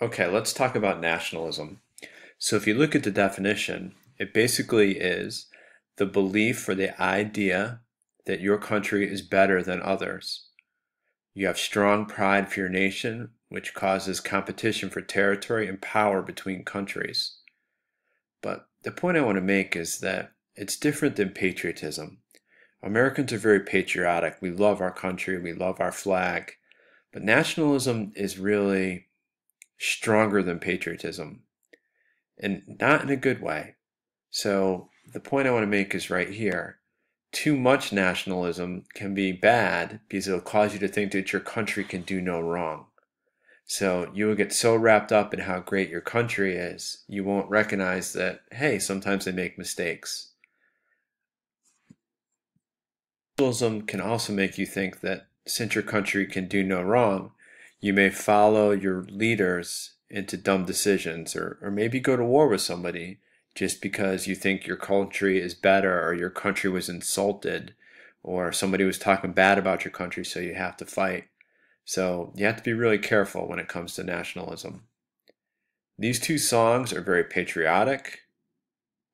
Okay, let's talk about nationalism. So if you look at the definition, it basically is the belief or the idea that your country is better than others. You have strong pride for your nation, which causes competition for territory and power between countries. But the point I want to make is that it's different than patriotism. Americans are very patriotic. We love our country, we love our flag. But nationalism is really stronger than patriotism, and not in a good way. So the point I want to make is right here. Too much nationalism can be bad because it'll cause you to think that your country can do no wrong. So you will get so wrapped up in how great your country is, you won't recognize that, hey, sometimes they make mistakes. Nationalism can also make you think that since your country can do no wrong, you may follow your leaders into dumb decisions or maybe go to war with somebody just because you think your country is better or your country was insulted or somebody was talking bad about your country, so you have to fight. So you have to be really careful when it comes to nationalism. These two songs are very patriotic.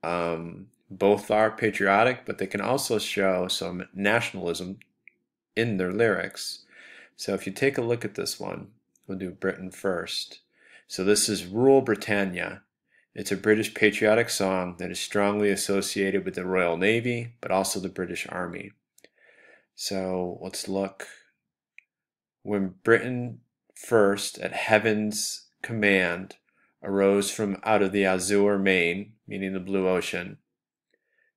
Both are patriotic, but they can also show some nationalism in their lyrics. So if you take a look at this one, we'll do Britain first. So this is Rule Britannia. It's a British patriotic song that is strongly associated with the Royal Navy, but also the British Army. So let's look. When Britain first, at heaven's command, arose from out of the azure main, meaning the blue ocean,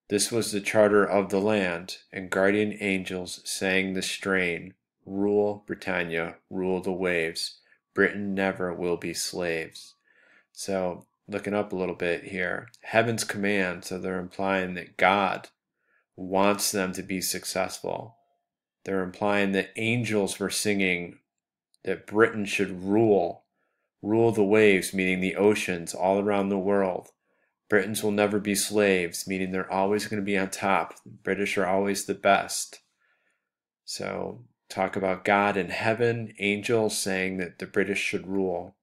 this was the charter of the land, and guardian angels sang the strain, Rule Britannia, rule the waves, Britain never will be slaves. So, looking up a little bit here, heaven's command, so they're implying that God wants them to be successful. They're implying that angels were singing that Britain should rule the waves, meaning the oceans all around the world. Britons will never be slaves, meaning they're always going to be on top. The British are always the best. So, talk about God in heaven, angels saying that the British should rule.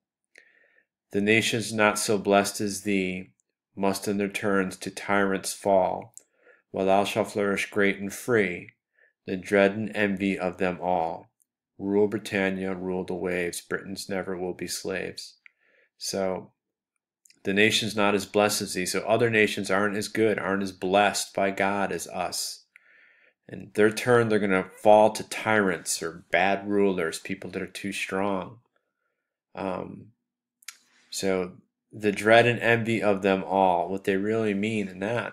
The nations not so blessed as thee must in their turns to tyrants fall, while thou shalt flourish great and free, the dread and envy of them all. Rule Britannia, rule the waves, Britons never will be slaves. So, the nation's not as blessed as thee, so other nations aren't as good, aren't as blessed by God as us. In their turn, they're going to fall to tyrants or bad rulers, people that are too strong. So the dread and envy of them all, what they really mean in that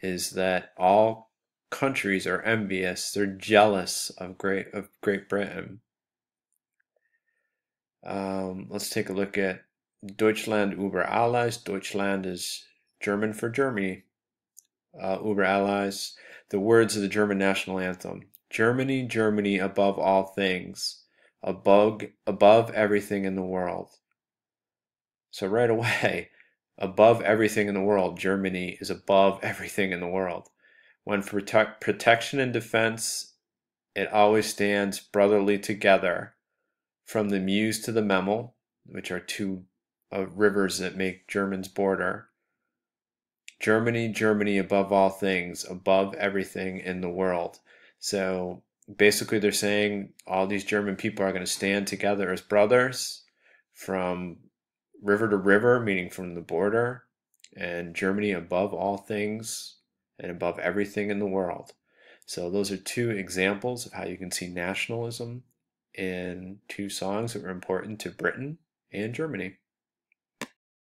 is that all countries are envious, they're jealous of Great Britain. Let's take a look at Deutschland über alles. Deutschland is German for Germany. Über alles, the words of the German national anthem. Germany, Germany above all things, above everything in the world. So right away, above everything in the world, Germany is above everything in the world. When for protection and defense, it always stands brotherly together. From the Meuse to the Memel, which are two rivers that make Germany's border. Germany, Germany above all things, above everything in the world. So basically they're saying all these German people are going to stand together as brothers from river to river, meaning from the border, and Germany above all things and above everything in the world. So those are two examples of how you can see nationalism in two songs that were important to Britain and Germany.